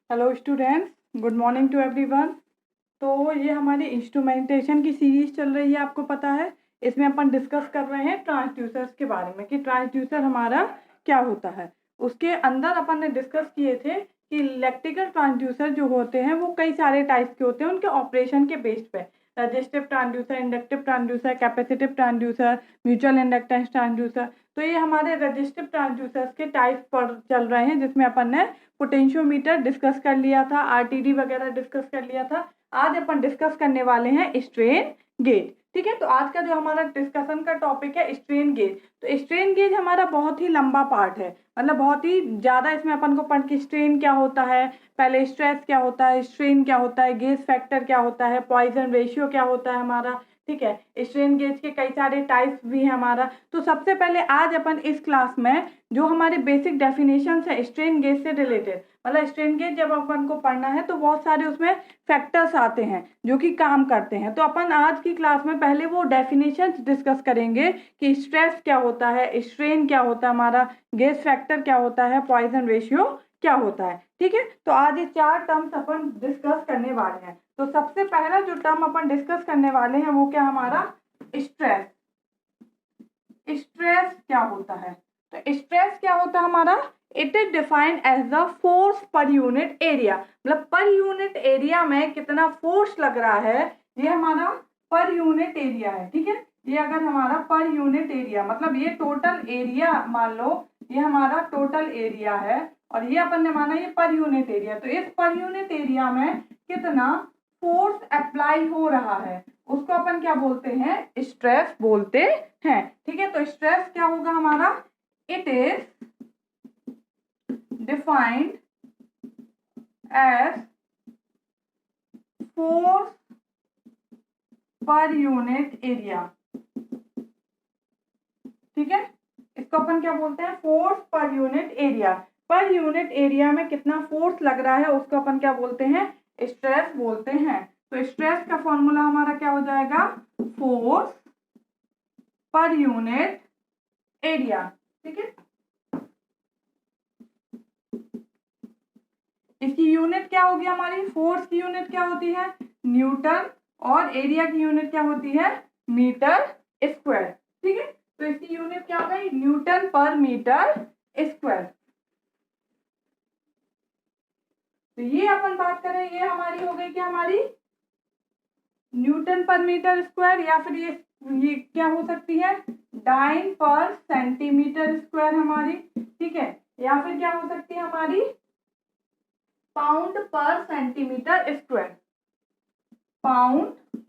Hello students, good morning to everyone. तो ये हमारी इंस्ट्रूमेंटेशन की सीरीज चल रही है, आपको पता है। इसमें अपन डिस्कस कर रहे हैं ट्रांसड्यूसर्स के बारे में कि ट्रांसड्यूसर हमारा क्या होता है। उसके अंदर अपन ने डिस्कस किए थे कि इलेक्ट्रिकल ट्रांसड्यूसर जो होते हैं वो कई सारे टाइप्स के होते हैं उनके ऑपरेशन के बेस पे। Resistive transducer, inductive transducer, capacitive transducer, mutual inductance transducer. तो ये हमारे रजिस्टिव ट्रांसड्यूसर्स के टाइप्स पर चल रहे हैं, जिसमें अपन ने पोटेंशियोमीटर डिस्कस कर लिया था, आरटीडी वगैरह डिस्कस कर लिया था। आज अपन डिस्कस करने वाले हैं स्ट्रेन गेज। ठीक है, तो आज का जो हमारा डिस्कशन का टॉपिक है स्ट्रेन गेज। तो स्ट्रेन गेज हमारा बहुत ही लंबा पार्ट है, मतलब बहुत ही ज्यादा इसमें अपन को पढ़ के स्ट्रेन क्या होता है, पहले स्ट्रेस क्या होता है, स्ट्रेन क्या होता है, गेज फैक्टर क्या होता है, पॉइजन रेशियो क्या होता है हमारा। ठीक है, स्ट्रेन गेज के कई सारे टाइप्स भी हैं हमारा। तो सबसे पहले आज अपन इस क्लास में जो हमारे बेसिक डेफिनेशन है स्ट्रेन गेज से रिलेटेड, मतलब स्ट्रेन गेज जब अपन को पढ़ना है तो बहुत सारे उसमें फैक्टर्स आते हैं जो कि काम करते हैं। तो अपन आज की क्लास में पहले वो डेफिनेशन डिस्कस करेंगे कि स्ट्रेस क्या होता है, स्ट्रेन क्या होता है हमारा, गेज फैक्टर क्या होता है, पॉइजन रेशियो क्या होता है। ठीक है, तो आज ये चार टर्म्स अपन डिस्कस करने वाले हैं। तो सबसे पहला जो टर्म अपन डिस्कस करने वाले हैं वो क्या हमारा, स्ट्रेस। स्ट्रेस क्या होता है, तो स्ट्रेस क्या होता है हमारा, it is defined as the force per unit area. मतलब पर यूनिट एरिया में कितना फोर्स लग रहा है, ये हमारा पर यूनिट एरिया है। ठीक है, ये अगर हमारा पर यूनिट एरिया, मतलब ये टोटल एरिया मान लो, ये हमारा टोटल एरिया है और ये अपन ने माना ये पर यूनिट एरिया। तो इस पर यूनिट एरिया में कितना फोर्स अप्लाई हो रहा है उसको अपन क्या बोलते हैं, स्ट्रेस बोलते हैं। ठीक है, तो स्ट्रेस क्या होगा हमारा, it is defined as force per unit area. ठीक है, इसको अपन क्या बोलते हैं, force per unit area. Per unit area में कितना फोर्स लग रहा है उसको अपन क्या बोलते हैं, स्ट्रेस बोलते हैं। तो स्ट्रेस का फॉर्मूला हमारा क्या हो जाएगा, फोर्स पर यूनिट एरिया। ठीक है, इसकी यूनिट क्या होगी हमारी, फोर्स की यूनिट क्या होती है, न्यूटन, और एरिया की यूनिट क्या होती है, मीटर स्क्वायर। ठीक है, तो इसकी यूनिट क्या हो गई, न्यूटन पर मीटर स्क्वायर। तो ये अपन बात करें, ये हमारी हो गई क्या, हमारी न्यूटन पर मीटर स्क्वायर, या फिर ये क्या हो सकती है, डाइन पर सेंटीमीटर स्क्वायर हमारी। ठीक है, या फिर क्या हो सकती है हमारी, पाउंड पर सेंटीमीटर स्क्वायर, पाउंड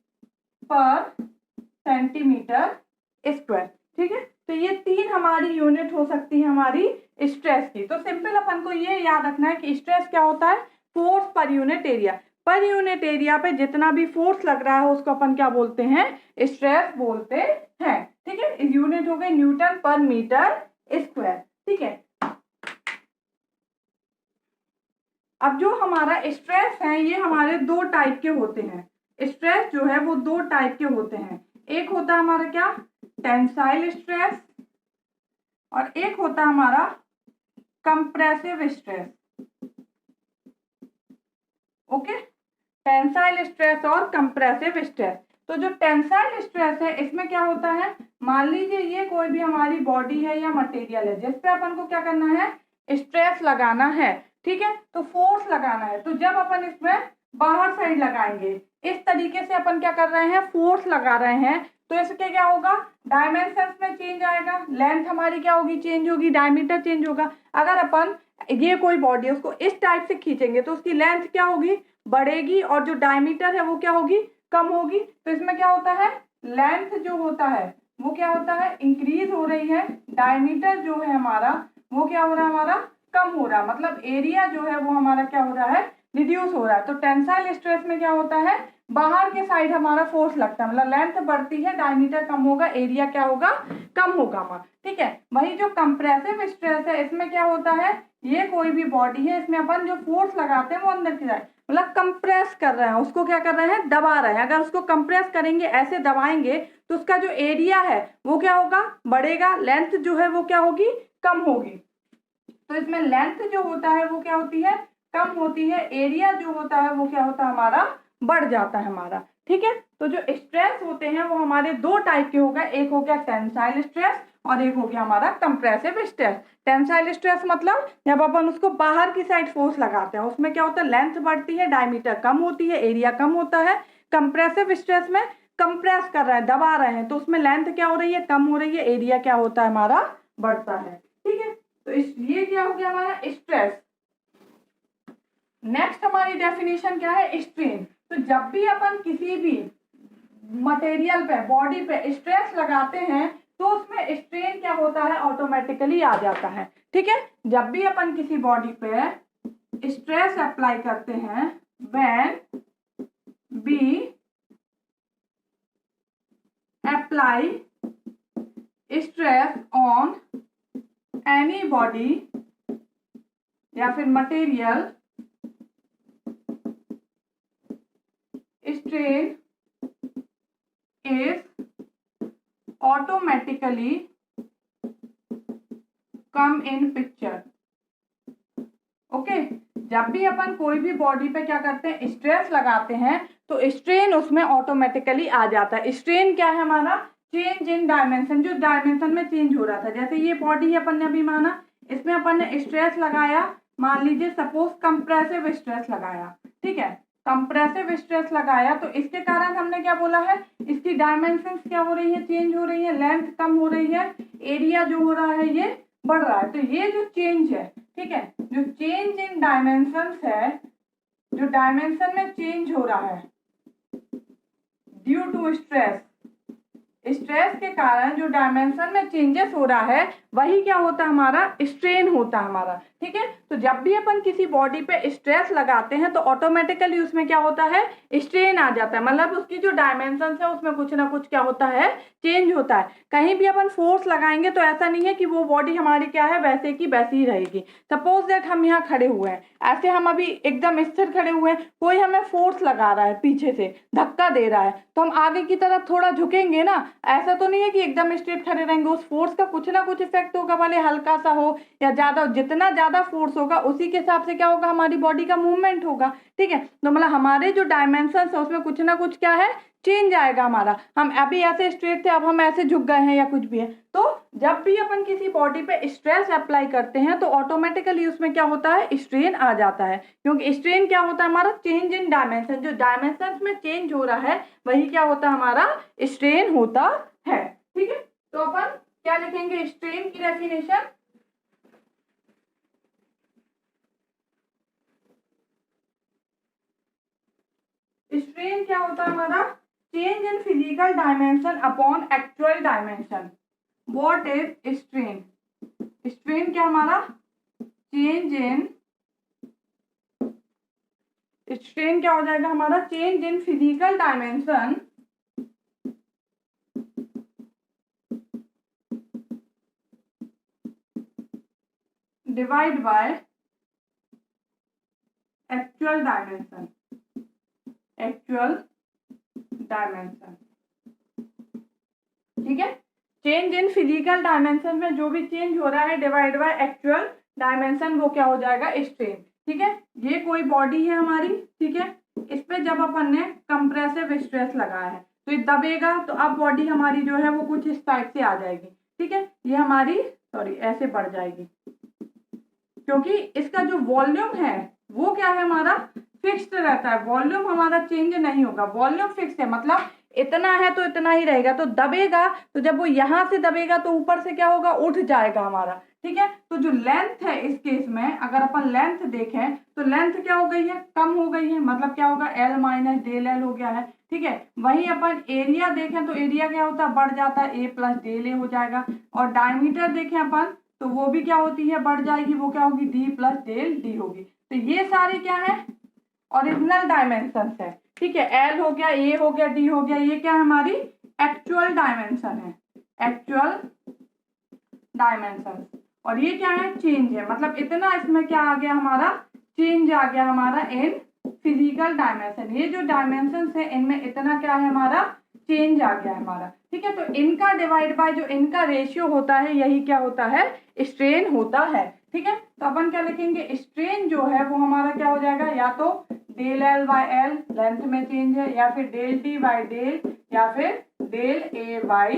पर सेंटीमीटर स्क्वायर। ठीक है, तो ये तीन हमारी यूनिट हो सकती है हमारी स्ट्रेस की। तो सिंपल अपन को ये याद रखना है कि स्ट्रेस क्या होता है, force per unit area. Per unit area पे जितना भी फोर्स लग रहा है उसको अपन क्या बोलते हैं, स्ट्रेस बोलते हैं। ठीक है, यूनिट हो गई न्यूटन पर मीटर स्क्वायर। ठीक है, अब जो हमारा स्ट्रेस है ये हमारे दो टाइप के होते हैं। स्ट्रेस जो है वो दो टाइप के होते हैं, एक होता है हमारा क्या, टेंसाइल स्ट्रेस, और एक होता है हमारा compressive stress. Okay, tensile stress और कंप्रेसिव स्ट्रेस। तो जो टेंसाइल स्ट्रेस है इसमें क्या होता है, मान लीजिए ये कोई भी हमारी बॉडी है या मटेरियल है जिस पे अपन को क्या करना है, स्ट्रेस लगाना है। ठीक है, तो फोर्स लगाना है। तो जब अपन इसमें बाहर साइड लगाएंगे, इस तरीके से अपन क्या कर रहे हैं, फोर्स लगा रहे हैं, तो इसके क्या होगा, डायमेंशंस में चेंज आएगा, लेंथ हमारी क्या होगी, चेंज होगी, डायमीटर चेंज होगा। अगर अपन ये कोई बॉडी है उसको इस टाइप से खींचेंगे तो उसकी लेंथ क्या होगी, बढ़ेगी, और जो डायमीटर है वो क्या होगी, कम होगी। तो इसमें क्या होता है, लेंथ जो होता है वो क्या होता है, इंक्रीज हो रही है, डायमीटर जो है हमारा वो क्या हो रहा है, हमारा कम हो रहा है, मतलब एरिया जो है वो हमारा क्या हो रहा है, रिड्यूस हो रहा है। तो टेंसाइल स्ट्रेस में क्या होता है, बाहर के साइड हमारा फोर्स लगता है, मतलब लेंथ बढ़ती है, डायमीटर कम होगा, एरिया क्या होगा, कम होगा हमारा। ठीक है, वही जो कंप्रेसिव स्ट्रेस है इसमें क्या होता है, ये कोई भी बॉडी है, इसमें अपन जो फोर्स लगाते हैं वो अंदर की साइड, मतलब कंप्रेस कर रहे हैं, उसको क्या कर रहे हैं, दबा रहे हैं। अगर उसको कंप्रेस करेंगे, ऐसे दबाएंगे, तो उसका जो एरिया है वो क्या होगा, बढ़ेगा, लेंथ जो है वो क्या होगी, कम होगी। तो इसमें लेंथ जो होता है वो क्या होती है, कम होती है, एरिया जो होता है वो क्या होता है हमारा, बढ़ जाता है हमारा। ठीक है, तो जो स्ट्रेस होते हैं वो हमारे दो टाइप के हो गए, एक हो गया टेंसाइल स्ट्रेस और एक हो गया हमारा कंप्रेसिव स्ट्रेस। टेंसाइल स्ट्रेस मतलब जब अपन उसको बाहर की साइड फोर्स लगाते हैं उसमें क्या होता है, लेंथ बढ़ती है, डायमीटर कम होती है, एरिया कम होता है। कंप्रेसिव स्ट्रेस में कंप्रेस कर रहे हैं, दबा रहे हैं, तो उसमें लेंथ क्या हो रही है, कम हो रही है, एरिया क्या होता है हमारा, बढ़ता है। ठीक है, तो ये क्या हो गया हमारा स्ट्रेस। नेक्स्ट हमारी डेफिनेशन क्या है, स्ट्रेन। तो जब भी अपन किसी भी मटेरियल पे, बॉडी पे स्ट्रेस लगाते हैं तो उसमें स्ट्रेन क्या होता है, ऑटोमेटिकली आ जाता है। ठीक है, जब भी अपन किसी बॉडी पे स्ट्रेस अप्लाई करते हैं, when we apply stress on any body या फिर material, strain is automatically come in picture। Okay, जब भी अपन कोई भी बॉडी पे क्या करते हैं, स्ट्रेस लगाते हैं तो स्ट्रेन उसमें ऑटोमेटिकली आ जाता है। स्ट्रेन क्या है हमारा, चेंज इन डायमेंशन, जो डायमेंशन में चेंज हो रहा था। जैसे ये बॉडी अपन ने अभी माना, इसमें अपन ने स्ट्रेस लगाया, मान लीजिए सपोज कंप्रेसिव स्ट्रेस लगाया। ठीक है, कंप्रेसिव स्ट्रेस लगाया तो इसके कारण हमने क्या बोला है, इसकी डायमेंशंस क्या हो रही है, चेंज हो रही है, लेंथ कम हो रही है, एरिया जो हो रहा है ये बढ़ रहा है। तो ये जो चेंज है, ठीक है, जो चेंज इन डायमेंशंस है, जो डायमेंशन में चेंज हो रहा है ड्यू टू स्ट्रेस, स्ट्रेस के कारण जो डायमेंशन में चेंजेस हो रहा है वही क्या होता है हमारा, स्ट्रेन होता है हमारा। ठीक है, तो जब भी अपन किसी बॉडी पे स्ट्रेस लगाते हैं तो ऑटोमेटिकली उसमें क्या होता है, स्ट्रेन आ जाता है। मतलब उसकी जो डायमेंशन है उसमें कुछ ना कुछ क्या होता है, चेंज होता है। कहीं भी अपन फोर्स लगाएंगे तो ऐसा नहीं है कि वो बॉडी हमारी क्या है वैसे की वैसी ही रहेगी। सपोज दैट हम यहाँ खड़े हुए हैं, ऐसे हम अभी एकदम स्थिर खड़े हुए हैं, कोई हमें फोर्स लगा रहा है, पीछे से धक्का दे रहा है, तो हम आगे की तरफ थोड़ा झुकेंगे ना। ऐसा तो नहीं है कि एकदम स्ट्रेट खड़े रहेंगे, उस फोर्स का कुछ ना कुछ इफेक्ट होगा, भले हल्का सा हो या ज्यादा। जितना ज्यादा फोर्स होगा उसी के हिसाब से क्या होगा, हमारी बॉडी का मूवमेंट होगा। ठीक है, तो मतलब हमारे जो डायमेंशन है उसमें कुछ ना कुछ क्या है, चेंज आएगा हमारा। हम अभी ऐसे स्ट्रेट थे, अब हम ऐसे झुक गए हैं या कुछ भी है। तो जब भी अपन किसी बॉडी पे स्ट्रेस अप्लाई करते हैं तो ऑटोमेटिकली उसमें क्या होता है, स्ट्रेन आ जाता है। क्योंकि स्ट्रेन क्या होता है हमारा, चेंज इन डायमेंशन, जो डायमेंशन में चेंज हो रहा है वही क्या होता है हमारा, स्ट्रेन होता है। ठीक है, तो अपन क्या लिखेंगे, स्ट्रेन की डेफिनेशन। स्ट्रेन क्या होता है हमारा, change in physical dimension upon actual dimension. What is strain, strain क्या हमारा, चेंज इन, स्ट्रेन क्या हो जाएगा हमारा, change in physical dimension divide by actual dimension, actual dimension. ठीक है, चेंज इन फिजिकल डायमेंशन में जो भी चेंज हो रहा है डिवाइड बाय एक्चुअल डायमेंशन, वो क्या हो जाएगा, स्ट्रेन। ठीक है, ये कोई बॉडी है हमारी, ठीक है, इस पे जब अपन ने कंप्रेसिव स्ट्रेस लगाया है तो ये दबेगा, तो अब बॉडी हमारी जो है वो कुछ इस टाइप से आ जाएगी। ठीक है, ये हमारी ऐसे बढ़ जाएगी, क्योंकि इसका जो वॉल्यूम है वो क्या है हमारा, फिक्स्ड रहता है। वॉल्यूम हमारा चेंज नहीं होगा, वॉल्यूम फिक्स है, मतलब इतना है तो इतना ही रहेगा। तो दबेगा, तो जब वो यहाँ से दबेगा तो ऊपर से क्या होगा, उठ जाएगा हमारा। ठीक है, तो जो लेंथ है इस केस में, अगर अपन लेंथ देखें तो लेंथ क्या हो गई है, कम हो गई है, मतलब क्या होगा, L माइनस डेल L हो गया है। ठीक है, वही अपन एरिया देखें तो एरिया क्या होता है, बढ़ जाता है, A प्लस डेल A हो जाएगा। और डायमीटर देखें अपन तो वो भी क्या होती है, बढ़ जाएगी, वो क्या होगी, D प्लस डेल D होगी। तो ये सारे क्या है, ओरिजिनल डायमेंशन है। ठीक है, L हो गया, A हो गया, D हो गया, ये क्या है हमारी एक्चुअल डायमेंशन है, एक्चुअल डायमेंशन। और ये क्या है, चेंज है, मतलब इतना इसमें क्या आ गया हमारा, चेंज आ गया हमारा इन फिजिकल डायमेंशन। ये जो डायमेंशन है इनमें इतना क्या है हमारा, चेंज आ गया हमारा। ठीक है, तो इनका डिवाइड बाय जो इनका रेशियो होता है यही क्या होता है, स्ट्रेन होता है। ठीक है। तो अपन क्या लिखेंगे, स्ट्रेन जो है वो हमारा क्या हो जाएगा, या तो del L by L length में चेंज है, या फिर डेल टी बाय डेल, या फिर डेल ए बाय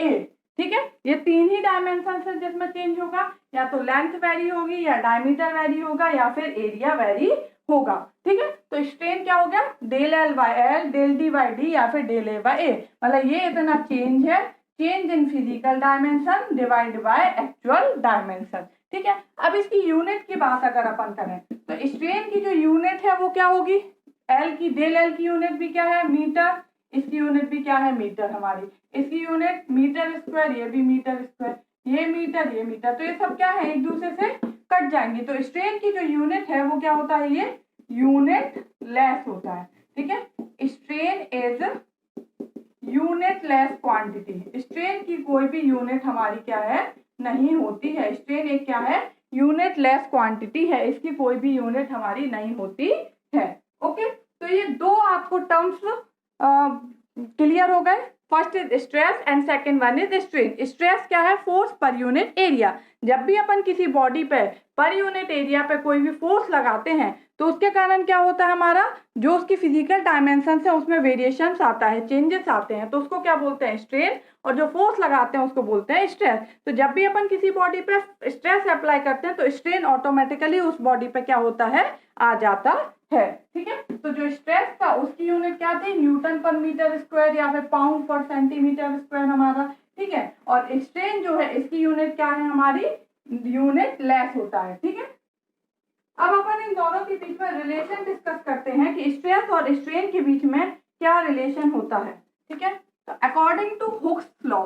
ए। ठीक है, ये तीन ही डायमेंशन है जिसमें चेंज होगा, या तो लेंथ वेरी होगी, या डायमीटर वेरी होगा, या फिर एरिया वेरी होगा। ठीक है, तो स्ट्रेन क्या हो गया, del L by L, del D by D, या फिर डेल ए बाय ए। मतलब ये इतना चेंज है, change in physical dimension divide by actual dimension. ठीक है, अब इसकी यूनिट की बात अगर अपन करें तो स्ट्रेन की जो यूनिट है वो क्या होगी, एल की, डेल एल की यूनिट भी क्या है, मीटर, इसकी यूनिट भी क्या है, मीटर हमारी, इसकी यूनिट मीटर स्क्वायर, ये भी मीटर स्क्वायर, ये मीटर, ये मीटर, तो ये सब क्या है, एक दूसरे से कट जाएंगे। तो स्ट्रेन की जो यूनिट है वो क्या होता है, ये यूनिट लेस होता है। ठीक है, strain is unit less quantity, strain की कोई भी यूनिट हमारी क्या है, नहीं होती है। स्ट्रेन एक क्या है, यूनिट लेस क्वांटिटी है, इसकी कोई भी यूनिट हमारी नहीं होती है। ओके, तो ये दो आपको टर्म्स क्लियर हो गए। First is stress and second one is strain. Stress क्या है, फोर्स पर यूनिट एरिया। जब भी अपन किसी बॉडी पर यूनिट एरिया पे कोई भी फोर्स लगाते हैं तो उसके कारण क्या होता है, हमारा जो उसकी फिजिकल डायमेंशन है उसमें वेरिएशंस आता है, चेंजेस आते हैं, तो उसको क्या बोलते हैं, स्ट्रेन, और जो फोर्स लगाते हैं उसको बोलते हैं स्ट्रेस। तो जब भी अपन किसी बॉडी पे स्ट्रेस अप्लाई करते हैं तो स्ट्रेन ऑटोमेटिकली उस बॉडी पे क्या होता है, आ जाता है। ठीक है, तो जो स्ट्रेस था उसकी यूनिट क्या थी, न्यूटन पर मीटर स्क्वायर, या फिर पाउंड पर सेंटीमीटर स्क्वायर हमारा। ठीक है, और स्ट्रेन जो है इसकी यूनिट क्या है, हमारी यूनिट लेस होता है। ठीक है, अब अपन इन दोनों के बीच में रिलेशन डिस्कस करते हैं कि स्ट्रेस और स्ट्रेन के बीच में क्या रिलेशन होता है। ठीक है, तो according to Hooke's law,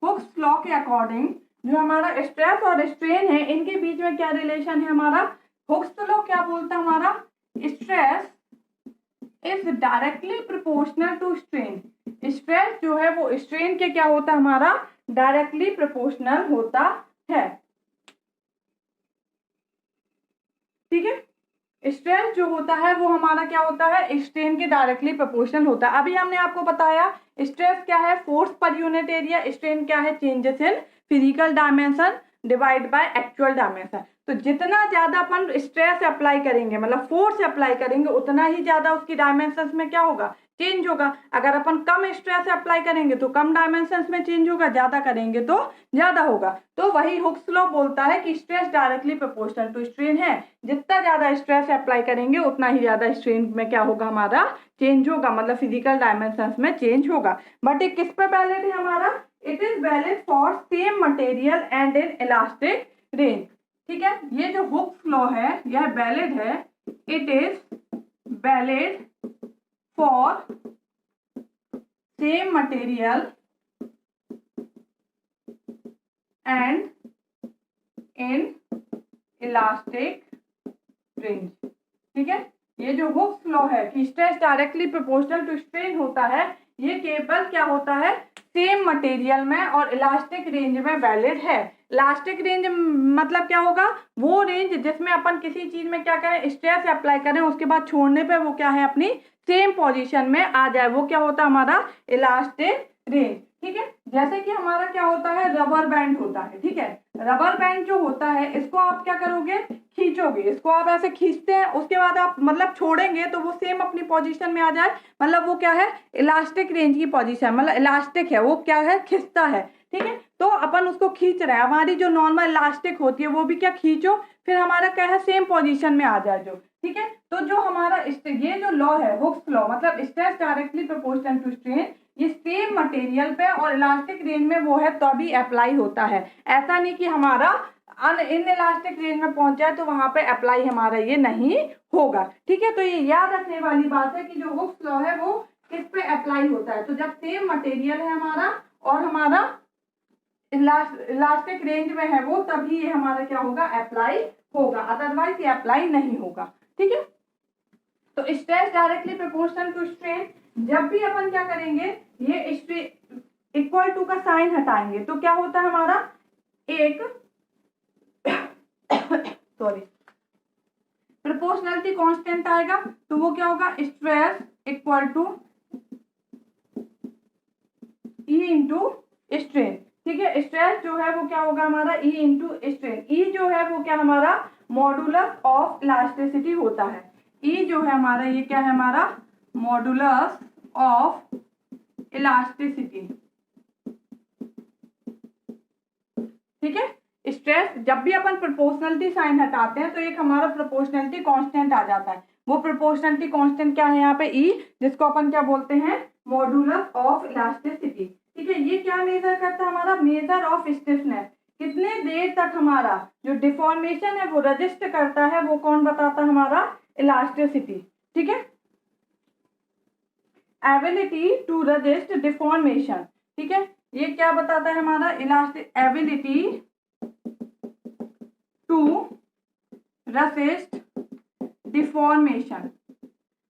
Hooke's law के अकॉर्डिंग जो हमारा स्ट्रेस और स्ट्रेन है इनके बीच में क्या रिलेशन है हमारा, हुक्स लॉ क्या बोलता है हमारा, stress is directly proportional to strain. Stress जो है वो स्ट्रेन के क्या होता है, हमारा डायरेक्टली प्रोपोर्शनल होता है। ठीक है, स्ट्रेस जो होता है वो हमारा क्या होता है, स्ट्रेन के डायरेक्टली प्रोपोर्शनल होता है। अभी हमने आपको बताया स्ट्रेस क्या है, force per unit area, strain क्या है, changes in physical dimension divide by actual dimension. तो जितना ज्यादा अपन स्ट्रेस अप्लाई करेंगे, मतलब फोर्स अप्लाई करेंगे, उतना ही ज्यादा उसकी डायमेंशंस में क्या होगा, चेंज होगा। अगर अपन कम स्ट्रेस अप्लाई करेंगे तो कम डायमेंशंस में चेंज होगा, ज्यादा करेंगे तो ज्यादा होगा। तो वही हुक्स लॉ बोलता है कि stress directly proportional to strain है, जितना ज्यादा स्ट्रेस अप्लाई करेंगे उतना ही ज्यादा स्ट्रेन में क्या होगा, हमारा चेंज होगा, मतलब फिजिकल डायमेंशंस में चेंज होगा। बट ये किस पे वैलिड है हमारा, it is valid for same material and in elastic range. ठीक है, ये जो हुक्स लॉ है यह वैलिड है, it is valid for same material and in elastic range. ठीक है, ये जो हुक्स लॉ है कि stress directly proportional to strain होता है, ये केवल क्या होता है, सेम मटेरियल में और इलास्टिक रेंज में वैलिड है। इलास्टिक रेंज मतलब क्या होगा, वो रेंज जिसमें अपन किसी चीज में क्या करें, स्ट्रेस अप्लाई करें, उसके बाद छोड़ने पे वो क्या है, अपनी सेम पोजीशन में आ जाए, वो क्या होता है, हमारा इलास्टिक रेंज। ठीक है, जैसे कि हमारा क्या होता है, रबर बैंड होता है। ठीक है, रबर बैंड जो होता है इसको आप क्या करोगे, खींचोगे, इसको आप ऐसे खींचते हैं, उसके बाद आप मतलब छोड़ेंगे तो वो सेम अपनी पोजीशन में आ जाए, मतलब वो क्या है, इलास्टिक रेंज की पोजीशन, मतलब इलास्टिक है, वो क्या है, खिंचता है। ठीक है, तो अपन उसको खींच रहे हैं, हमारी जो नॉर्मल इलास्टिक होती है वो भी क्या खींचो, फिर हमारा क्या है, सेम पोजीशन में आ जाए जो। ठीक है, तो जो हमारा ये जो लॉ है हुक्स लॉ, मतलब stress directly proportional to strain, ये सेम मटेरियल पे और इलास्टिक रेंज में वो है तभी अप्लाई होता है। ऐसा नहीं कि हमारा इन इलास्टिक रेंज में पहुंच जाए तो वहां पे अप्लाई हमारा ये नहीं होगा। ठीक है, तो ये याद रखने वाली बात है कि जो हुक्स लॉ है वो किस पे अप्लाई होता है, तो जब सेम मटेरियल है हमारा और हमारा इलास्टिक रेंज में है वो, तभी ये हमारा क्या होगा, अप्लाई होगा, अदरवाइज ये अप्लाई नहीं होगा। ठीक है, तो stress directly proportional to strain, जब भी अपन क्या करेंगे, ये इक्वल टू का साइन हटाएंगे तो क्या होता है हमारा, एक सॉरी प्रोपोर्शनलिटी कांस्टेंट आएगा, तो वो क्या होगा, stress equal to E into strain. ठीक है। स्ट्रेस जो है वो क्या होगा हमारा E इंटू स्ट्रेन। E जो है वो क्या हमारा मॉडुलस ऑफ इलास्टिसिटी होता है। E जो है हमारा ये क्या है हमारा मॉडुलस ऑफ इलास्टिसिटी। ठीक है। स्ट्रेस जब भी अपन प्रोपोर्शनलिटी साइन हटाते हैं तो एक हमारा प्रोपोर्शनलिटी कांस्टेंट आ जाता है। वो प्रोपोर्शनलिटी कांस्टेंट क्या है यहाँ पे E, जिसको अपन क्या बोलते हैं मॉडुलस ऑफ इलास्टिसिटी। ठीक है। ये क्या मेजर करता है हमारा मेजर ऑफ स्टिफनेस। कितने देर तक हमारा जो डिफॉर्मेशन है वो रजिस्ट करता है, वो कौन बताता है हमारा इलास्टिसिटी। ठीक है। Ability to resist deformation. ठीक है। ये क्या बताता है हमारा elastic ability to resist deformation.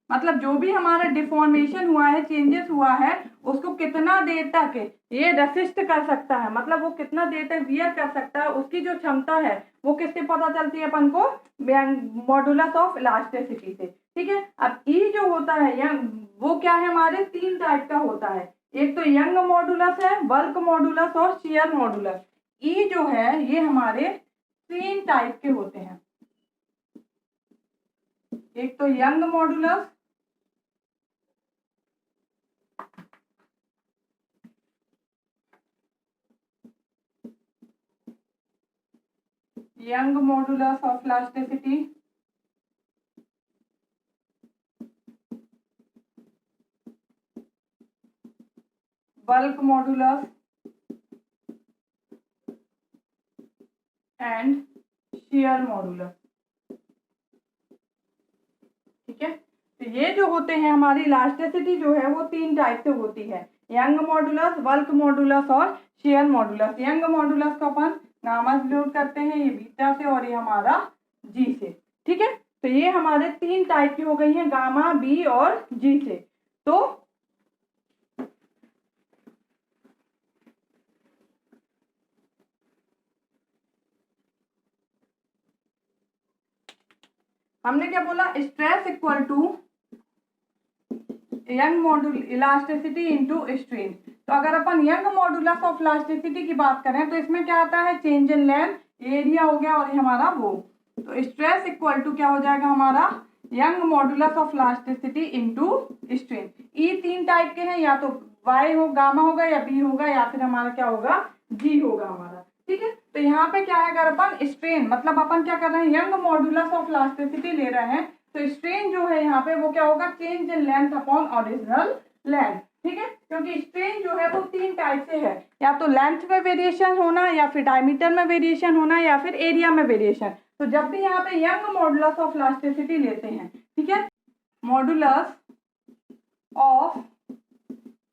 मतलब जो भी हमारा डिफॉर्मेशन हुआ है, चेंजेस हुआ है, उसको कितना देर तक ये रेसिस्ट कर सकता है, मतलब वो कितना देर तक बियर कर सकता है, उसकी जो क्षमता है वो किससे पता चलती है अपन को मॉडुलस ऑफ इलास्टिसिटी से। ठीक है। अब ई जो होता है वो क्या है हमारे तीन टाइप का होता है। एक तो यंग मॉडुलस है, बल्क मॉडुलस और शियर मॉडुलस। ई जो है ये हमारे तीन टाइप के होते हैं। एक तो young modulus, young modulus of elasticity, bulk modulus and shear modulus. ठीक है। तो ये जो होते हैं हमारी इलास्टिसिटी जो है वो तीन टाइप से होती है, यंग मॉडुलस, बल्क मॉडुलस और शियर मॉडुलस। यंग मॉडुलस को अपन गामा से डिनोट करते हैं, ये बीटा से और ये हमारा जी से। ठीक है। तो ये हमारे तीन टाइप की हो गई हैं, गामा, बी और जी से। तो हमने क्या बोला, stress equal to Young modulus elasticity into strain. तो अगर अपन यंग मॉडुलस ऑफ इलास्टिसिटी की बात करें तो इसमें क्या आता है चेंज इन लेंथ, एरिया हो गया और ये हमारा वो। तो स्ट्रेस इक्वल टू क्या हो जाएगा हमारा Young modulus of elasticity into strain. E तीन टाइप के हैं, या तो वाई हो गामा होगा या बी होगा या फिर हमारा क्या होगा जी होगा हमारा। ठीक है। तो यहाँ पे क्या है, अगर अपन स्ट्रेन मतलब अपन क्या कर रहे हैं यंग मॉडुलस ऑफ इलास्टिसिटी ले रहे हैं तो स्ट्रेन जो है यहाँ पे वो क्या होगा change in length upon original length. ठीक है। क्योंकि स्ट्रेन जो है वो तीन टाइप से है, या तो लेंथ में वेरिएशन होना, या फिर डायमीटर में वेरिएशन होना, या फिर एरिया में वेरिएशन। तो जब भी यहाँ पे यंग मॉडुलस ऑफ इलास्टिसिटी लेते हैं, ठीक है, मॉडुलस ऑफ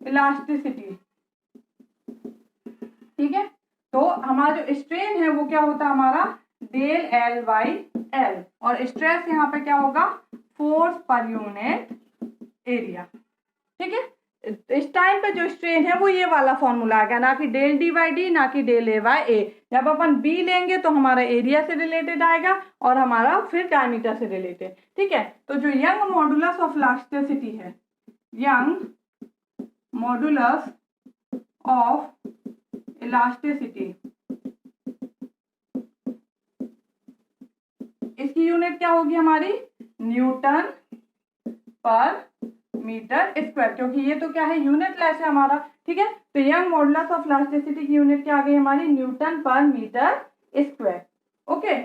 इलास्टिसिटी, ठीक है, तो हमारा जो स्ट्रेन है वो क्या होता है हमारा डेल एल बाई एल, और स्ट्रेस यहाँ पे क्या होगा फोर्स पर यूनिट एरिया। ठीक है। इस टाइम पे जो स्ट्रेन है वो ये वाला फॉर्मूला आएगा, ना कि डेल डी बाई डी, ना कि डेल ए बाई ए। जब अपन बी लेंगे तो हमारा एरिया से रिलेटेड आएगा और हमारा फिर डायमीटर से रिलेटेड। ठीक है। तो जो यंग मॉडुलस ऑफ इलास्टिसिटी है, यंग मॉडुलस ऑफ इलास्टिसिटी, इसकी यूनिट क्या होगी हमारी न्यूटन पर मीटर स्क्वायर, क्योंकि ये तो क्या है यूनिट लेस है हमारा। ठीक है। तो यंग मॉडुलस ऑफ इलास्टिसिटी की यूनिट क्या आ गई हमारी न्यूटन पर मीटर स्क्वायर। ओके।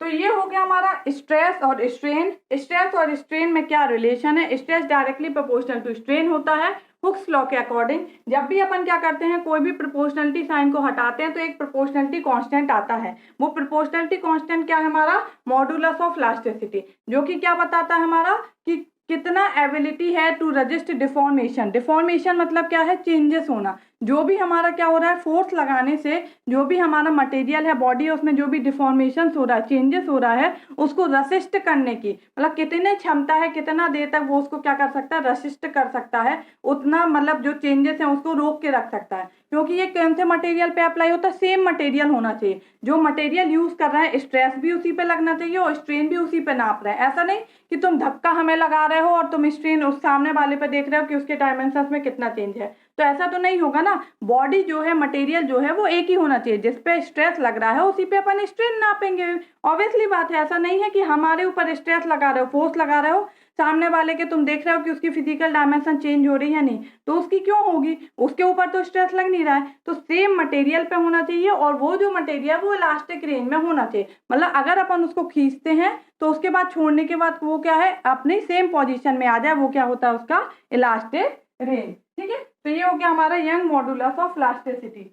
तो ये हो गया हमारा स्ट्रेस और स्ट्रेन। स्ट्रेस और स्ट्रेन में क्या रिलेशन है, stress directly proportional to strain होता है हुक्स लॉ के अकॉर्डिंग। जब भी अपन क्या करते हैं कोई भी प्रोपोर्शनलिटी साइन को हटाते हैं तो एक प्रोपोर्शनलिटी कांस्टेंट आता है। वो प्रोपोर्शनलिटी कांस्टेंट क्या है हमारा मॉडुलस ऑफ इलास्टिसिटी, जो कि क्या बताता है हमारा कि कितना एबिलिटी है टू रजिस्ट डिफॉर्मेशन। डिफॉर्मेशन मतलब क्या है चेंजेस होना, जो भी हमारा क्या हो रहा है फोर्स लगाने से जो भी हमारा मटेरियल है बॉडी है उसमें जो भी डिफॉर्मेशन हो रहा है चेंजेस हो रहा है उसको रसिस्ट करने की, मतलब कितने क्षमता है कितना देर तक वो उसको क्या कर सकता है रसिस्ट कर सकता है, उतना मतलब जो चेंजेस है उसको रोक के रख सकता है। क्योंकि ये कौन से मटेरियल पे अप्लाई होता है, सेम मटेरियल होना चाहिए। जो मटेरियल यूज कर रहे हैं स्ट्रेस भी उसी पे लगना चाहिए और स्ट्रेन भी उसी पे नाप रहे हैं। ऐसा नहीं कि तुम धक्का हमें लगा रहे हो और तुम स्ट्रेन उस सामने वाले पे देख रहे हो कि उसके डायमेंशन में कितना चेंज है, तो ऐसा तो नहीं होगा ना। बॉडी जो है, मटेरियल जो है वो एक ही होना चाहिए, जिसपे स्ट्रेस लग रहा है उसी पे अपन स्ट्रेन नापेंगे। ऑब्वियसली बात है, ऐसा नहीं है कि हमारे ऊपर स्ट्रेस लगा रहे हो, फोर्स लगा रहे हो, सामने वाले के तुम देख रहे हो कि उसकी फिजिकल डायमेंशन चेंज हो रही है नहीं, तो उसकी क्यों होगी, उसके ऊपर तो स्ट्रेस लग नहीं रहा है। तो सेम मटेरियल पे होना चाहिए और वो जो मटेरियल वो इलास्टिक रेंज में होना चाहिए। मतलब अगर अपन उसको खींचते हैं तो उसके बाद छोड़ने के बाद वो क्या है, अपनी सेम पोजीशन में आ जाए, वो क्या होता है उसका इलास्टिक रेंज। ठीक है, तो ये हो गया हमारा Young modulus of elasticity.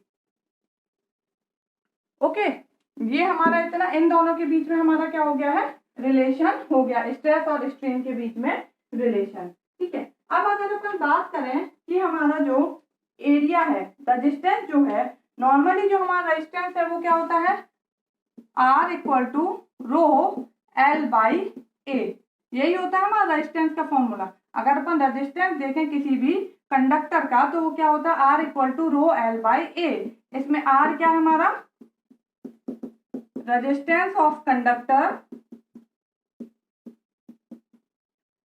Okay, ये हमारा इतना इन दोनों के बीच में हमारा क्या हो गया है, रिलेशन हो गया, स्ट्रेस और स्ट्रेन के बीच में रिलेशन। ठीक है, अब अगर अपन बात करें कि हमारा जो एरिया है, रेजिस्टेंस जो है, नॉर्मली जो हमारा रेजिस्टेंस है वो क्या होता है, R equal to rho L by A, यही होता है हमारा रेजिस्टेंस का फॉर्मूला। अगर अपन रेजिस्टेंस देखें किसी भी कंडक्टर का तो वो क्या होता है, R equal to rho L by A. इसमें R क्या है हमारा, resistance of conductor,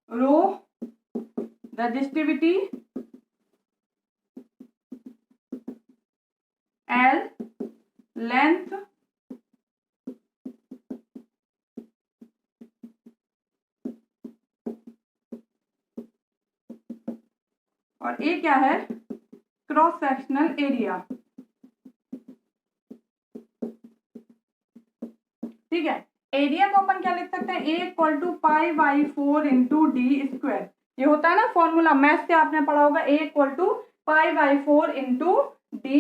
rho resistivity, L length, और ए क्या है, क्रॉस सेक्शनल एरिया। ठीक है, एरिया को अपन क्या लिख सकते हैं, A equal to pi by 4 into D square. ये होता है ना फॉर्मूला, मैथ से आपने पढ़ा होगा, A equal to pi by 4 into D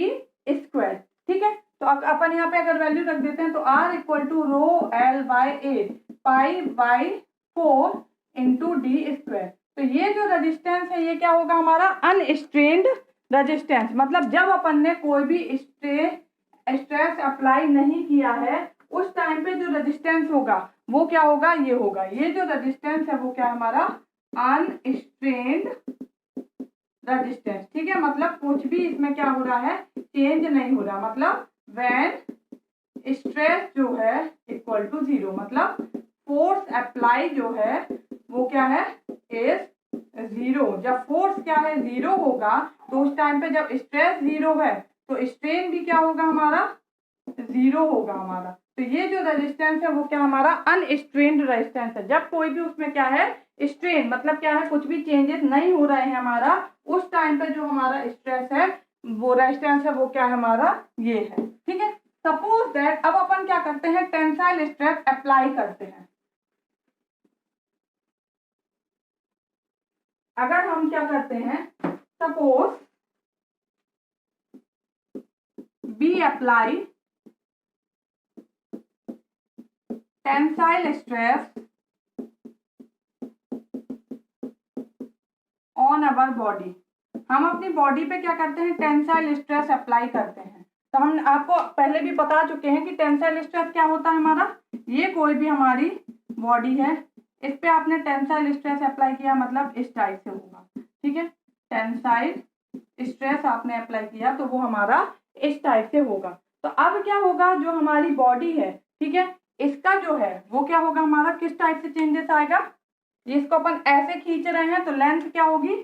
square. ठीक है, तो अपन यहाँ पे अगर वैल्यू रख देते हैं तो R equal to rho L by A pi by 4 into D square. तो ये जो रेजिस्टेंस है ये क्या होगा हमारा, अनस्ट्रेन्ड रेजिस्टेंस। मतलब जब अपन ने कोई भी स्ट्रेस अप्लाई नहीं किया है उस टाइम पे जो रेजिस्टेंस होगा वो क्या होगा, ये होगा। ये जो रेजिस्टेंस है वो क्या हमारा, अनस्ट्रेन्ड रेजिस्टेंस। ठीक है, मतलब कुछ भी इसमें क्या हो रहा है, चेंज नहीं हो रहा। मतलब व्हेन स्ट्रेस जो है इक्वल टू 0, मतलब फोर्स अप्लाई जो है वो क्या है, इज 0। जब फोर्स क्या है 0 होगा तो उस टाइम पे जब स्ट्रेस 0 है तो स्ट्रेन भी क्या होगा हमारा, 0 होगा हमारा। तो ये जो रेजिस्टेंस है वो क्या हमारा, अनस्ट्रेन्ड रेजिस्टेंस है। जब कोई भी उसमें क्या है, स्ट्रेन मतलब क्या है, कुछ भी चेंजेस नहीं हो रहे हैं हमारा, उस टाइम पे जो हमारा स्ट्रेस है वो रेजिस्टेंस है वो क्या है हमारा, ये है। ठीक है, सपोज दैट अब अपन क्या करते हैं, टेंसाइल स्ट्रेस अप्लाई करते हैं। अगर हम क्या करते हैं, suppose we apply tensile stress on our body, हम अपनी बॉडी पे क्या करते हैं, टेंसाइल स्ट्रेस अप्लाई करते हैं। तो हम आपको पहले भी बता चुके हैं कि टेंसाइल स्ट्रेस क्या होता है हमारा, ये कोई भी हमारी बॉडी है इस पे आपने टेंसाइल स्ट्रेस अप्लाई किया, मतलब इस टाइप से होगा। ठीक है, टेंसाइल स्ट्रेस आपने अप्लाई किया तो वो हमारा इस टाइप से होगा। तो अब क्या होगा, जो हमारी बॉडी है, ठीक है, इसका जो है वो क्या होगा हमारा, किस टाइप से चेंजेस आएगा, इसको अपन ऐसे खींच रहे हैं तो लेंथ क्या होगी,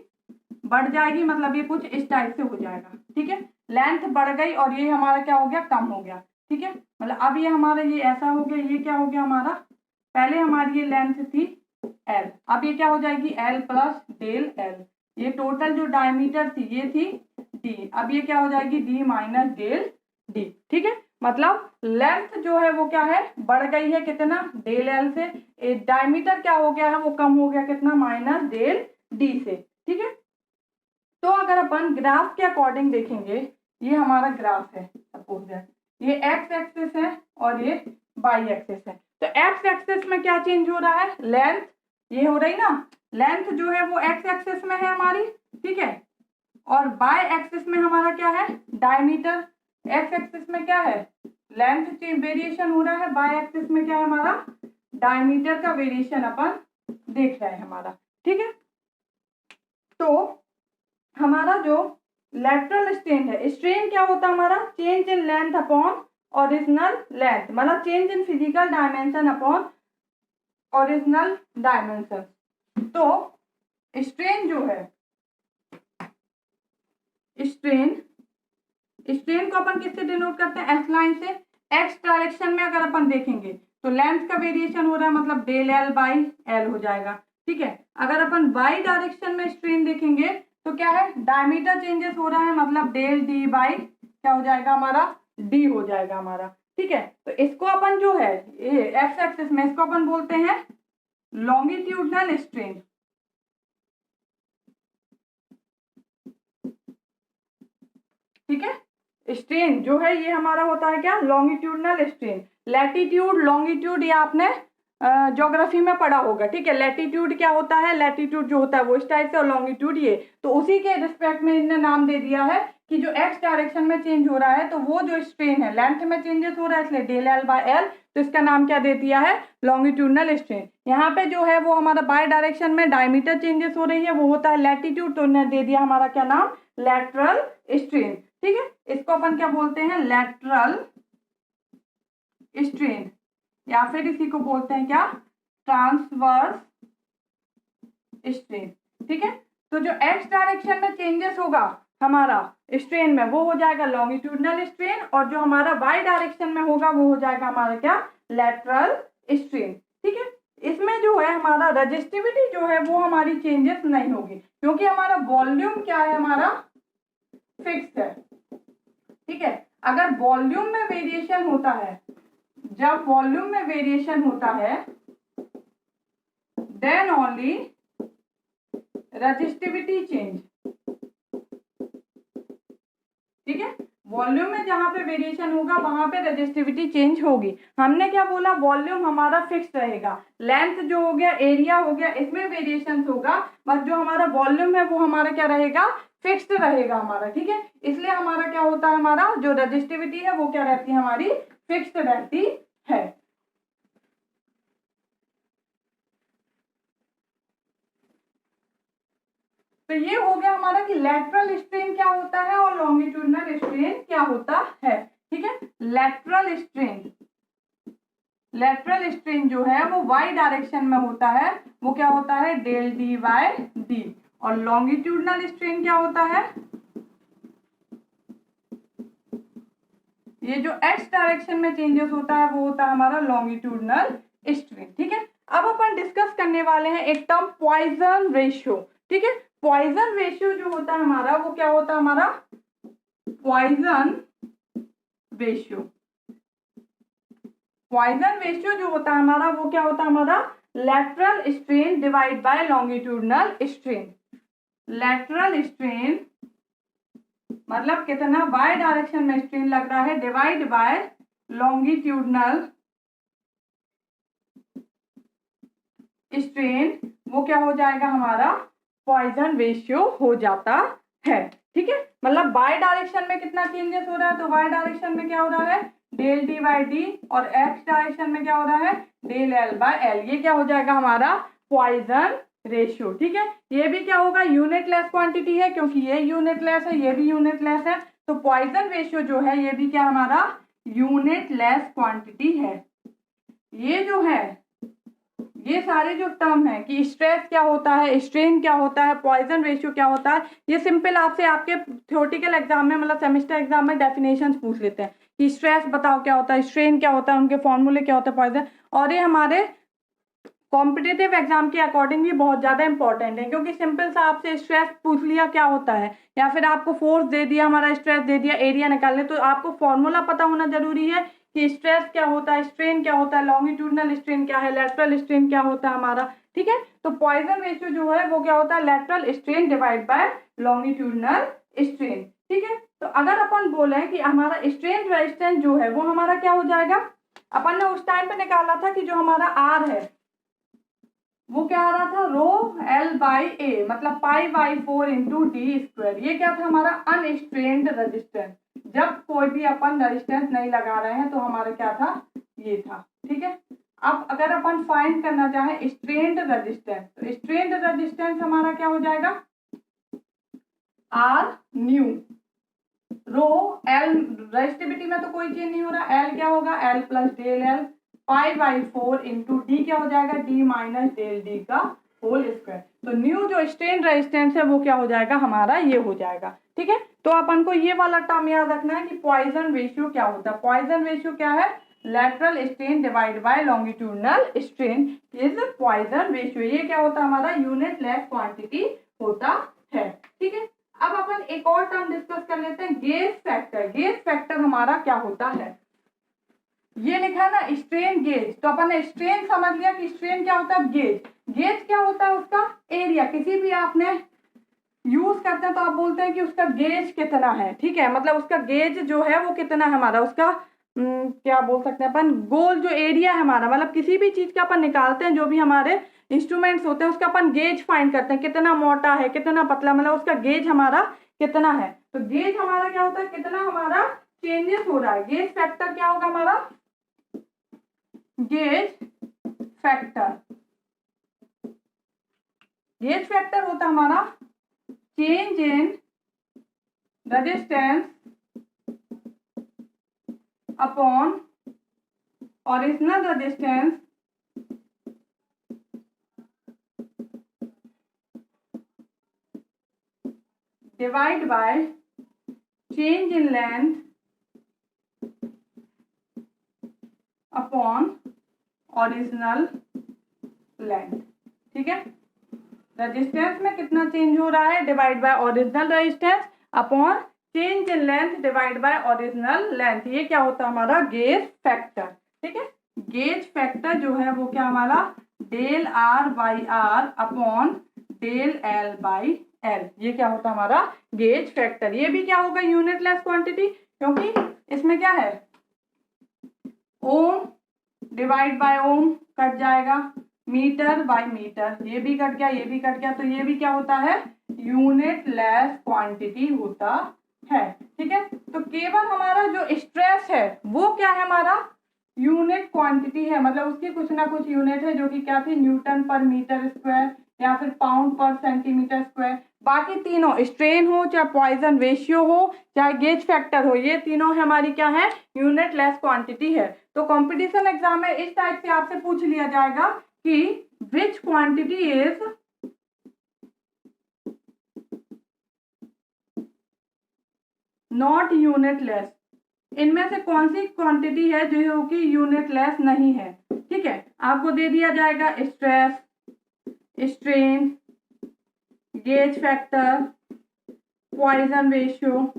बढ़ जाएगी, मतलब ये कुछ इस टाइप से हो जाएगा। ठीक है, लेंथ बढ़ गई और ये हमारा क्या हो गया, कम हो गया। ठीक है, मतलब अब ये हमारा ये ऐसा हो गया, ये क्या हो गया हमारा, पहले हमारी ये लेंथ थी एल, अब ये क्या हो जाएगी एल प्लस डेल एल। ये टोटल जो डायमीटर थी ये थी डी, अब ये क्या हो जाएगी डी माइनस डेल डी। ठीक है, मतलब लेंथ जो है वो क्या है, बढ़ गई है कितना, डेल एल से, डायमीटर क्या हो गया है वो कम हो गया कितना, माइनस डेल डी से। ठीक है, तो अगर अपन ग्राफ के अकॉर्डिंग देखेंगे, ये हमारा ग्राफ है, सपोज दैट ये एक्स एक्सिस है और ये वाई एक्सिस है। तो एक्स एक्सिस में क्या चेंज हो रहा है, लेंथ ये हो रही ना, लेंथ जो है वो एक्स एक्सिस में है हमारी। ठीक है, और वाई एक्सिस में हमारा क्या है, डायमीटर। एक्स एक्सिस में क्या है, लेंथ वेरिएशन हो रहा है, वाई एक्सिस में क्या है हमारा, डायमीटर का वेरिएशन अपन देख रहे हैं हमारा। ठीक है, तो हमारा जो लेटरल स्ट्रेन है। स्ट्रेन क्या होता है हमारा? Change in length upon original length, मतलब change in physical dimension upon original dimension. तो स्ट्रेन जो है, स्ट्रेन को अपन किससे डिनोट करते हैं? एस लाइन से। एक्स डायरेक्शन में अगर अपन देखेंगे तो लेंथ का वेरिएशन हो रहा है, मतलब डेल एल बाई एल हो जाएगा, ठीक है। अगर अपन वाई डायरेक्शन में स्ट्रेन देखेंगे तो क्या है? डायमीटर चेंजेस हो रहा है, मतलब डेल डी बाई क्या हो जाएगा हमारा? डी हो जाएगा हमारा, ठीक है। तो इसको अपन जो है एक्स एक्सिस में, इसको अपन बोलते हैं लॉन्गिट्यूडनल स्ट्रेन, ठीक है। स्ट्रेन जो है ये हमारा होता है क्या? Longitudinal strain. लैटिट्यूड, लॉन्गिट्यूड ये आपने ज्योग्राफी में पढ़ा होगा, ठीक है। लैटिट्यूड क्या होता है? लैटिट्यूड जो होता है वो इस टाइप से, और लॉन्गिट्यूड ये, तो उसी के रिस्पेक्ट में इन्होंने नाम दे दिया है कि जो एक्स डायरेक्शन में चेंज हो रहा है तो वो जो स्ट्रेन है लेंथ में चेंजेस हो रहा है, इसलिए डेल एल बाय एल, तो इसका नाम क्या दे दिया है? Longitudinal strain. यहाँ पे जो है वो हमारा बाय डायरेक्शन में डायमीटर चेंजेस हो रही है, वो होता है लैटिट्यूड, तो इन्होंने दे दिया हमारा क्या नाम? लैटरल स्ट्रेन, ठीक है। इसको अपन क्या बोलते हैं? लैटरल स्ट्रेन, या फिर इसी को बोलते हैं क्या? ट्रांसवर्स स्ट्रेन, ठीक है। तो जो एक्स डायरेक्शन में चेंजेस होगा हमारा स्ट्रेन में वो हो जाएगा लॉन्गिट्यूडनल स्ट्रेन, और जो हमारा वाई डायरेक्शन में होगा वो हो जाएगा हमारा क्या? लैटरल स्ट्रेन, ठीक है। इसमें जो है हमारा रेजिस्टिविटी जो है वो हमारी चेंजेस नहीं होगी, क्योंकि हमारा वॉल्यूम क्या है? हमारा फिक्स है, ठीक है। अगर वॉल्यूम में वेरिएशन होता है, जब वॉल्यूम में वेरिएशन होता है देन ओनली रेजिस्टिविटी चेंज, ठीक है। वॉल्यूम में जहां पे वेरिएशन होगा वहां पे रेजिस्टिविटी चेंज होगी। हमने क्या बोला? वॉल्यूम हमारा फिक्स रहेगा, लेंथ जो हो गया, एरिया हो गया, इसमें वेरिएशन होगा, बट जो हमारा वॉल्यूम है वो हमारा क्या रहेगा? फिक्स्ड रहेगा हमारा, ठीक है। इसलिए हमारा क्या होता है? हमारा जो रेजिस्टिविटी है वो क्या रहती है? हमारी फिक्स्ड रहती है। तो ये हो गया हमारा कि लैटरल स्ट्रेन क्या होता है और लॉन्गिट्यूडनल स्ट्रेन क्या होता है, ठीक है। लैटरल स्ट्रेन जो है वो वाई डायरेक्शन में होता है, वो क्या होता है? Del D by D. और लॉन्गिट्यूडनल स्ट्रेन क्या होता है? ये जो एक्स डायरेक्शन में चेंजेस होता है वो होता है हमारा लॉन्गिट्यूडनल स्ट्रेन, ठीक है। अब अपन डिस्कस करने वाले हैं एक टर्म पॉइजन रेशियो, ठीक है। पॉइजन रेशियो जो होता है हमारा वो क्या होता है? हमारा पॉइजन रेशियो, पॉइजन रेशियो जो होता है हमारा वो क्या होता है? हमारा lateral strain divide by longitudinal strain. Lateral strain मतलब कितना वाई डायरेक्शन में स्ट्रेन लग रहा है, डिवाइड बाय लॉन्गिट्यूडनल स्ट्रेन, वो क्या हो जाएगा? हमारा पॉइजन रेशियो हो जाता है, ठीक है। मतलब बाय डायरेक्शन में कितना चेंजेस हो रहा है? तो वाई डायरेक्शन में क्या हो रहा है? डेल डी बाई डी, और एक्स डायरेक्शन में क्या हो रहा है? Del L by L. ये क्या हो जाएगा? हमारा पॉइजन रेशियो, ठीक है। ये भी क्या होगा? यूनिट लेस क्वांटिटी है, क्योंकि ये यूनिट लेस है, ये भी यूनिट लेस है, तो पॉइजन रेशियो जो है ये भी क्या हमारा? यूनिट लेस क्वांटिटी है। ये जो है, ये सारे जो टर्म है कि स्ट्रेस क्या होता है, स्ट्रेन क्या होता है, पॉइजन रेशियो क्या होता है, ये सिंपल आपसे आपके थ्योरेटिकल एग्जाम में, मतलब सेमेस्टर एग्जाम में डेफिनेशंस पूछ लेते हैं कि स्ट्रेस बताओ क्या होता है, स्ट्रेन क्या होता है, उनके फॉर्मूले क्या होते हैं, पॉइजन। और ये हमारे कॉम्पिटिटिव एग्जाम के अकॉर्डिंग भी बहुत ज्यादा इंपॉर्टेंट है, क्योंकि सिंपल सा आपसे स्ट्रेस पूछ लिया क्या होता है, या फिर आपको फोर्स दे दिया, हमारा स्ट्रेस दे दिया, एरिया निकालने, तो आपको फॉर्मूला पता होना जरूरी है कि स्ट्रेस क्या होता है, स्ट्रेन क्या होता है, लॉन्गिट्यूडनल स्ट्रेन क्या है, लेटरल स्ट्रेन क्या होता है हमारा, ठीक है। तो पॉइजन रेशियो जो है वो क्या होता है? Lateral strain divide by longitudinal strain, ठीक है। तो अगर अपन बोले कि हमारा स्ट्रेन रेजिस्टेंस जो है वो हमारा क्या हो जाएगा? अपन ने उस टाइम पे निकाला था कि जो हमारा आर है वो क्या आ रहा था? रो एल बाई ए, मतलब पाई बाई 4 इंटू डी स्क्वायर। ये क्या था? हमारा अनस्ट्रेन्ड रेजिस्टेंस। जब कोई भी अपन रेजिस्टेंस नहीं लगा रहे हैं तो हमारा क्या था? ये था, ठीक है। अब अगर अपन फाइंड करना चाहें स्ट्रेन्ड रेजिस्टेंस, तो स्ट्रेन्ड रेजिस्टेंस हमारा क्या हो जाएगा? R new, rho L resistivity में तो कोई चेंज नहीं हो रहा, एल क्या होगा L plus del L pi by 4 into D क्या हो जाएगा डी माइनस डेल डी का होल स्क्वायर। तो न्यू जो स्ट्रेन रेजिस्टेंस है वो क्या हो जाएगा हमारा ये हो जाएगा। ठीक है, तो अपन को ये वाला टर्म याद रखना है कि पॉइजन रेशियो क्या होता है। पॉइजन रेशियो क्या है, lateral strain divide by longitudinal strain is Poisson ratio. ये क्या होता है हमारा यूनिट लेस क्वांटिटी होता है। ठीक है, अब अपन एक और टर्म डिस्कस कर लेते हैं, गेज फैक्टर। गेज फैक्टर हमारा क्या होता है, ये लिखा है ना स्ट्रेन गेज, तो अपन ने स्ट्रेन समझ लिया कि स्ट्रेन क्या होता है, गेज। गेज क्या होता है, उसका एरिया। किसी भी आपने यूज करते हैं तो आप बोलते हैं कि उसका गेज कितना है। ठीक है, मतलब उसका गेज जो है वो कितना है हमारा, उसका क्या बोल सकते हैं अपन, गोल जो एरिया है हमारा, मतलब किसी भी चीज का अपन निकालते हैं, जो भी हमारे इंस्ट्रूमेंट्स होते हैं उसका अपन गेज फाइंड करते हैं, कितना मोटा है कितना पतला, मतलब उसका गेज हमारा कितना है। तो गेज हमारा क्या होता है, कितना हमारा चेंजेस हो रहा है। गेज फैक्टर क्या होगा हमारा, गेज फैक्टर। गेज फैक्टर होता हमारा change in resistance upon original resistance divide by change in length upon original length. ठीक है, रेजिस्टेंस में कितना चेंज हो रहा है divide by original resistance upon change in length divide by original length, ये क्या होता है हमारा गेज फैक्टर। ठीक है, गेज फैक्टर जो है वो क्या हमारा del R by R upon del L by L, ये क्या होता है हमारा गेज फैक्टर। ये भी क्या होगा यूनिट लेस क्वांटिटी, क्योंकि इसमें क्या है ओम डिवाइड बाय ओम कट जाएगा, मीटर बाय मीटर, ये भी कट गया ये भी कट गया, तो ये भी क्या होता है यूनिट लेस क्वांटिटी होता है। ठीक है, तो केवल हमारा जो स्ट्रेस है वो क्या है हमारा यूनिट क्वांटिटी है, मतलब उसकी कुछ ना कुछ यूनिट है, जो कि क्या थी न्यूटन पर मीटर स्क्वायर या फिर पाउंड पर सेंटीमीटर स्क्वायर। बाकी तीनों स्ट्रेन हो चाहे पॉइजन रेशियो हो चाहे गेज फैक्टर हो, ये तीनों हमारी क्या है यूनिट लेस क्वांटिटी है। तो कंपटीशन एग्जाम में इस टाइप से आपसे पूछ लिया जाएगा कि विच quantity is not unit less, इनमें से कौन सी क्वांटिटी है जो कि यूनिट लेस नहीं है। ठीक है, आपको दे दिया जाएगा stress, strain, gauge factor, Poisson ratio.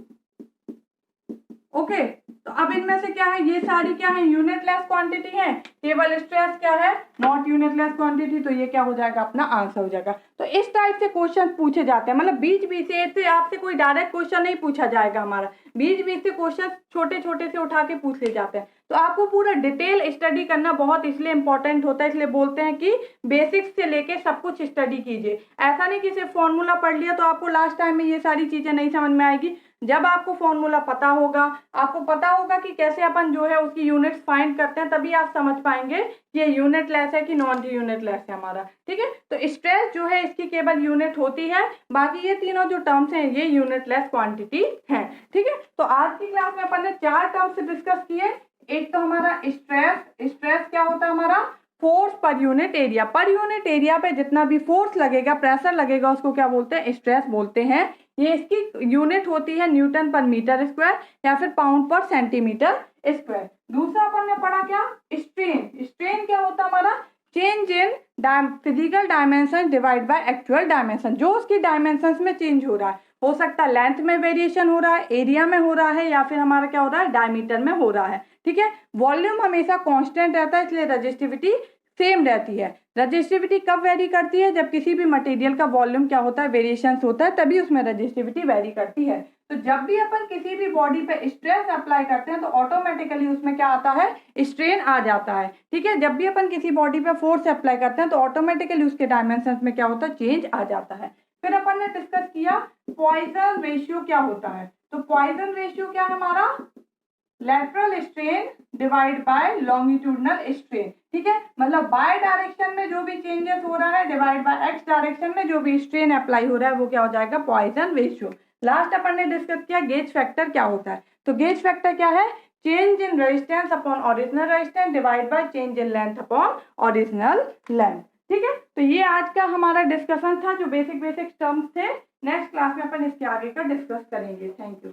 Okay, तो अब इनमें से क्या है, ये सारी क्या है यूनिट लेस क्वांटिटी है, केवल स्ट्रेस क्या है नॉट यूनिट लेस क्वांटिटी, तो ये क्या हो जाएगा अपना आंसर हो जाएगा। तो इस टाइप से क्वेश्चन पूछे जाते हैं, मतलब बीच बीच से आपसे कोई डायरेक्ट क्वेश्चन नहीं पूछा जाएगा हमारा, बीच बीच से क्वेश्चन छोटे छोटे से उठा के पूछ ले जाते हैं। तो आपको पूरा डिटेल स्टडी करना बहुत इसलिए इंपॉर्टेंट होता है, इसलिए बोलते हैं कि बेसिक्स से लेके सब कुछ स्टडी कीजिए। ऐसा नहीं कि सिर्फ फॉर्मूला पढ़ लिया तो आपको लास्ट टाइम में ये सारी चीजें नहीं समझ में आएगी। जब आपको फॉर्मूला पता होगा, आपको पता होगा कि कैसे अपन जो है उसकी यूनिट्स फाइंड करते हैं, तभी आप समझ पाएंगे कि ये यूनिट लेस है कि नॉन यूनिट लेस है हमारा। ठीक है, तो स्ट्रेस जो है इसकी केवल यूनिट होती है, बाकी ये तीनों जो टर्म्स हैं ये यूनिट लेस क्वांटिटी है। ठीक है, तो आज की क्लास में अपन ने 4 टर्म्स डिस्कस किए। एक तो हमारा स्ट्रेस, स्ट्रेस क्या होता है हमारा force per unit area, per unit area पे जितना भी फोर्स लगेगा प्रेशर लगेगा उसको क्या बोलते हैं स्ट्रेस बोलते हैं। ये इसकी यूनिट होती है न्यूटन पर मीटर स्क्वायर या फिर पाउंड पर सेंटीमीटर स्क्वायर। दूसरा अपन ने पढ़ा क्या स्ट्रेन, स्ट्रेन क्या होता है हमारा change in physical dimension divide by actual dimension, जो उसकी डायमेंशन में चेंज हो रहा है, हो सकता है लेंथ में वेरिएशन हो रहा है, एरिया में हो रहा है, या फिर हमारा क्या हो रहा है डायमीटर में हो रहा है। ठीक है, वॉल्यूम हमेशा कांस्टेंट रहता है, इसलिए रेजिस्टिविटी सेम रहती है। रेजिस्टिविटी कब वेरी करती है, जब किसी भी मटेरियल का वॉल्यूम क्या होता है वेरिएशन होता है, तभी उसमें रेजिस्टिविटी वेरी करती है। तो जब भी अपन किसी भी बॉडी पे स्ट्रेस अप्लाई करते हैं तो ऑटोमेटिकली उसमें क्या आता है स्ट्रेन आ जाता है। ठीक है, जब भी अपन किसी बॉडी पे फोर्स अप्लाई करते हैं तो ऑटोमेटिकली उसके डायमेंशन में क्या होता है चेंज आ जाता है। फिर अपन ने डिस्कस किया पॉइजन रेशियो क्या होता है। तो पॉइजन रेशियो क्या है हमारा lateral strain divide by longitudinal strain. ठीक है, मतलब बाय डायरेक्शन में जो भी चेंजेस हो रहा है डिवाइड बाय एक्स डायरेक्शन में जो भी स्ट्रेन अप्लाई हो रहा है वो क्या हो जाएगा पॉइजन रेशियो। लास्ट अपन ने डिस्कस किया गेज फैक्टर क्या होता है। तो गेज फैक्टर क्या है, change in resistance upon original resistance divide by change in length upon original length. ठीक है, तो ये आज का हमारा डिस्कशन था, जो बेसिक टर्म्स थे। नेक्स्ट क्लास में अपन इसके आगे का डिस्कस करेंगे। Thank you.